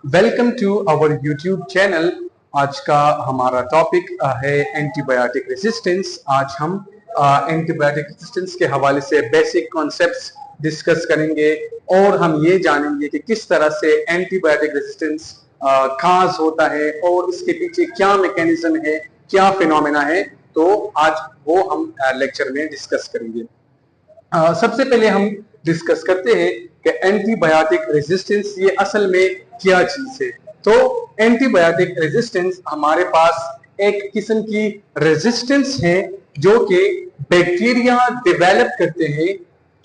Welcome to our YouTube channel. आज का हमारा टॉपिक है एंटीबायोटिक रेजिस्टेंस। आज हम एंटीबायोटिक रेजिस्टेंस के हवाले से बेसिक कॉन्सेप्ट्स डिस्कस करेंगे और हम ये जानेंगे कि किस तरह से एंटीबायोटिक रेजिस्टेंस काज होता है और इसके पीछे क्या मैकेनिज्म है, क्या फिनोमेना है। तो आज वो हम लेक्चर में डिस्कस करेंगे। सबसे पहले हम डिस्कस करते हैं कि एंटीबायोटिक रेजिस्टेंस ये असल में क्या चीज है। तो एंटीबायोटिक रेजिस्टेंस हमारे पास एक किस्म की रेजिस्टेंस है जो कि बैक्टीरिया डेवलप करते हैं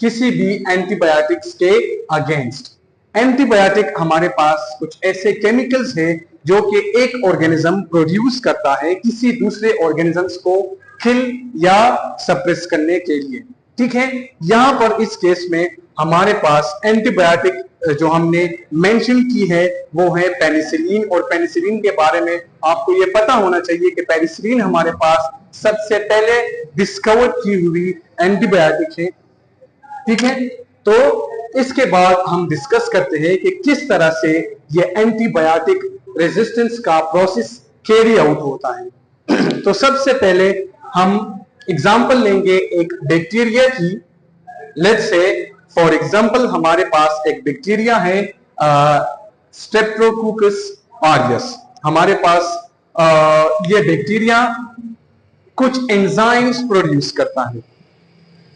किसी भी एंटीबायोटिक्स के अगेंस्ट। एंटीबायोटिक हमारे पास कुछ ऐसे केमिकल्स हैं जो कि एक ऑर्गेनिज्म प्रोड्यूस करता है किसी दूसरे ऑर्गेनिजम्स को किल या सप्रेस करने के लिए। ठीक है, यहां पर इस केस में हमारे पास एंटीबायोटिक जो हमने मेंशन की है वो है पेनिसिलिन। और पेनिसिलिन के बारे में आपको ये पता होना चाहिए कि पेनिसिलिन हमारे पास सबसे पहले डिस्कवर की हुई एंटीबायोटिक है। ठीक है, तो इसके बाद हम डिस्कस करते हैं कि किस तरह से ये एंटीबायोटिक रेजिस्टेंस का प्रोसेस कैरी आउट होता है। तो सबसे पहले हम एग्जाम्पल लेंगे एक बैक्टीरिया की। लेट्स से फॉर एग्जाम्पल हमारे पास एक बैक्टीरिया है स्ट्रेप्टोकोकस ऑरियस। हमारे पास ये बैक्टीरिया कुछ एंजाइम्स प्रोड्यूस करता है।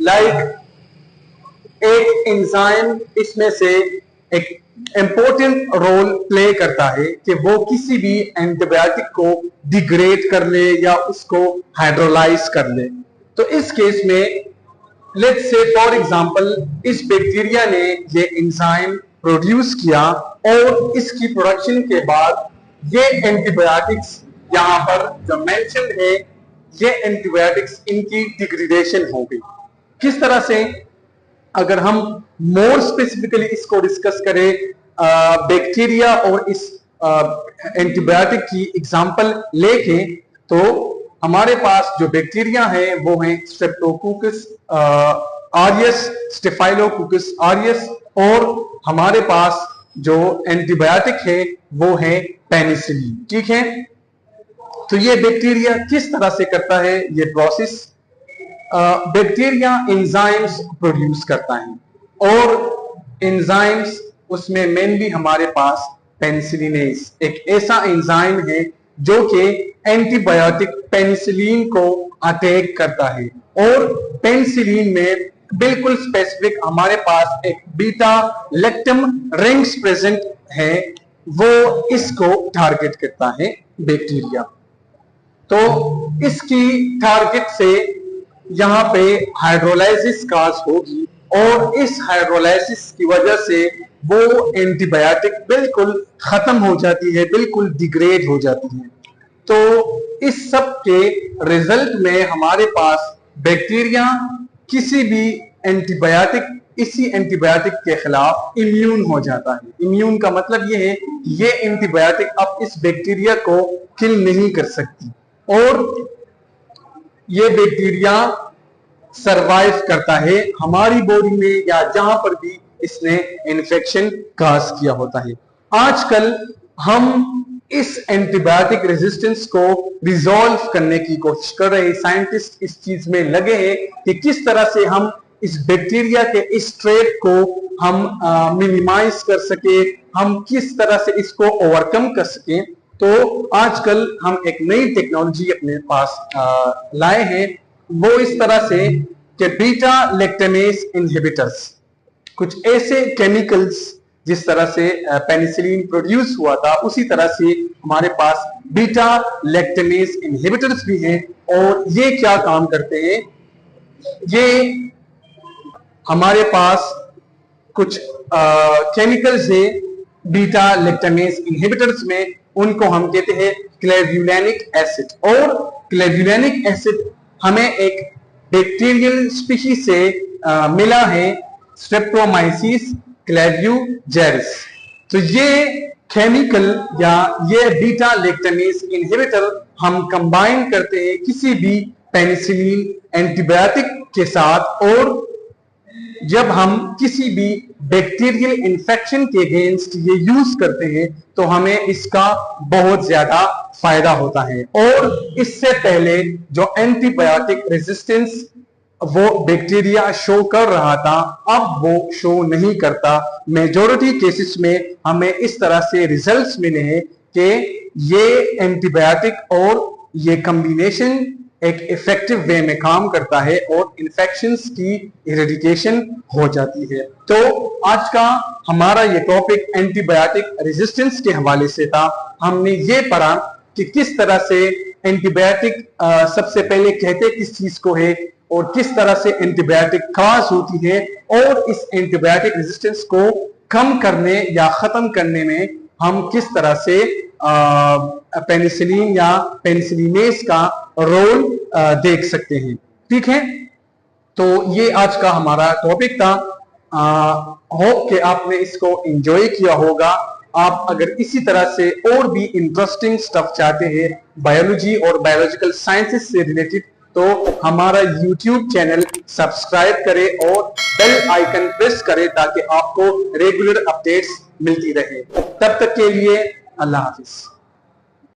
लाइक एक एंजाइम इसमें से एक इंपॉर्टेंट रोल प्ले करता है कि वो किसी भी एंटीबायोटिक को डिग्रेड कर ले या उसको हाइड्रोलाइज कर ले। तो इस केस में लेट्स से फॉर एग्जांपल इस बैक्टीरिया ने ये एंजाइम प्रोड्यूस किया और इसकी प्रोडक्शन के बाद ये एंटीबायोटिक्स यहां पर जो मेंशन है ये एंटीबायोटिक्स इनकी डिग्रेडेशन हो गई। किस तरह से, अगर हम मोर स्पेसिफिकली इसको डिस्कस करें बैक्टीरिया और इस एंटीबायोटिक की एग्जांपल लेके, तो हमारे पास जो बैक्टीरिया है वो है स्ट्रेप्टोकोकस ऑरियस, स्टेफाइलोकोकस ऑरियस, और हमारे पास जो एंटीबायोटिक है वो है पेनिसिलिन। ठीक है, तो ये बैक्टीरिया किस तरह से करता है ये प्रोसेस। बैक्टीरिया एंजाइम्स प्रोड्यूस करता है और एंजाइम्स उसमें मेनली हमारे पास पेनिसिलिनेज एक ऐसा एंजाइम है जो कि एंटीबायोटिक पेनिसिलिन को अटैक करता है। और पेनिसिलिन में बिल्कुल स्पेसिफिक हमारे पास एक बीटा लैक्टम रिंग्स प्रेजेंट है, वो इसको टारगेट करता है बैक्टीरिया। तो इसकी टारगेट से यहां पे हाइड्रोलाइसिस काज होगी और इस हाइड्रोलाइसिस की वजह से वो एंटीबायोटिक बिल्कुल खत्म हो जाती है, बिल्कुल डिग्रेड हो जाती है। तो इस सब के रिजल्ट में हमारे पास बैक्टीरिया किसी भी एंटीबायोटिक, इसी एंटीबायोटिक के खिलाफ इम्यून हो जाता है। इम्यून का मतलब ये है ये एंटीबायोटिक अब इस बैक्टीरिया को किल नहीं कर सकती और ये बैक्टीरिया सरवाइव करता है हमारी बॉडी में या जहां पर भी इसने इन्फेक्शन काज किया होता है। आजकल हम इस एंटीबायोटिक रेजिस्टेंस को रिजॉल्व करने की कोशिश कर रहे हैं। साइंटिस्ट इस चीज में लगे हैं कि किस तरह से हम इस बैक्टीरिया के इस ट्रेट को हम मिनिमाइज कर सके, हम किस तरह से इसको ओवरकम कर सके। तो आजकल हम एक नई टेक्नोलॉजी अपने पास लाए हैं, वो इस तरह से कि बीटा लैक्टेमेज इनहिबिटर्स, कुछ ऐसे केमिकल्स जिस तरह से पेनिसिलिन प्रोड्यूस हुआ था उसी तरह से हमारे पास बीटा लैक्टेमेज इनहिबिटर्स भी हैं। और ये क्या काम करते हैं, ये हमारे पास कुछ केमिकल्स है बीटा लैक्टेमेज इनहिबिटर्स में, उनको हम कहते हैं क्लेवुलैनिक एसिड। और क्लेवुलैनिक एसिड हमें एक बैक्टीरियल स्पीशीज से मिला है, स्ट्रेप्टोमाइसिस क्लेवुजेरिस। तो ये केमिकल या ये बीटा लैक्टेमेज इनहिबिटर हम कंबाइन करते हैं किसी भी पेनिसिलिन एंटीबायोटिक के साथ और जब हम किसी भी बैक्टीरियल इन्फेक्शन के अगेंस्ट ये यूज करते हैं तो हमें इसका बहुत ज्यादा फायदा होता है। और इससे पहले जो एंटीबायोटिक रेजिस्टेंस वो बैक्टीरिया शो कर रहा था, अब वो शो नहीं करता। मेजॉरिटी केसेस में हमें इस तरह से रिजल्ट्स मिले हैं कि ये एंटीबायोटिक और ये कॉम्बिनेशन एक इफेक्टिव वे में काम करता है और इन्फेक्शंस की इरेडिकेशन हो जाती है। तो आज का हमारा ये टॉपिक एंटीबायोटिक रेजिस्टेंस के हवाले से था। हमने ये पढ़ा कि किस तरह से एंटीबायोटिक सबसे पहले कहते किस चीज को है और किस तरह से एंटीबायोटिक काज होती है, और इस एंटीबायोटिक रेजिस्टेंस को कम करने या खत्म करने में हम किस तरह से पेनिसिलिन या पेनिसिलिनेस का रोल देख सकते हैं। ठीक है, तो ये आज का हमारा टॉपिक था। होप कि आपने इसको एंजॉय किया होगा। आप अगर इसी तरह से और भी इंटरेस्टिंग स्टफ चाहते हैं बायोलॉजी और बायोलॉजिकल साइंसेस से रिलेटेड, तो हमारा यूट्यूब चैनल सब्सक्राइब करें और बेल आइकन प्रेस करें ताकि आपको रेगुलर अपडेट्स मिलती रहे। तब तक के लिए अल्लाह हाफिज।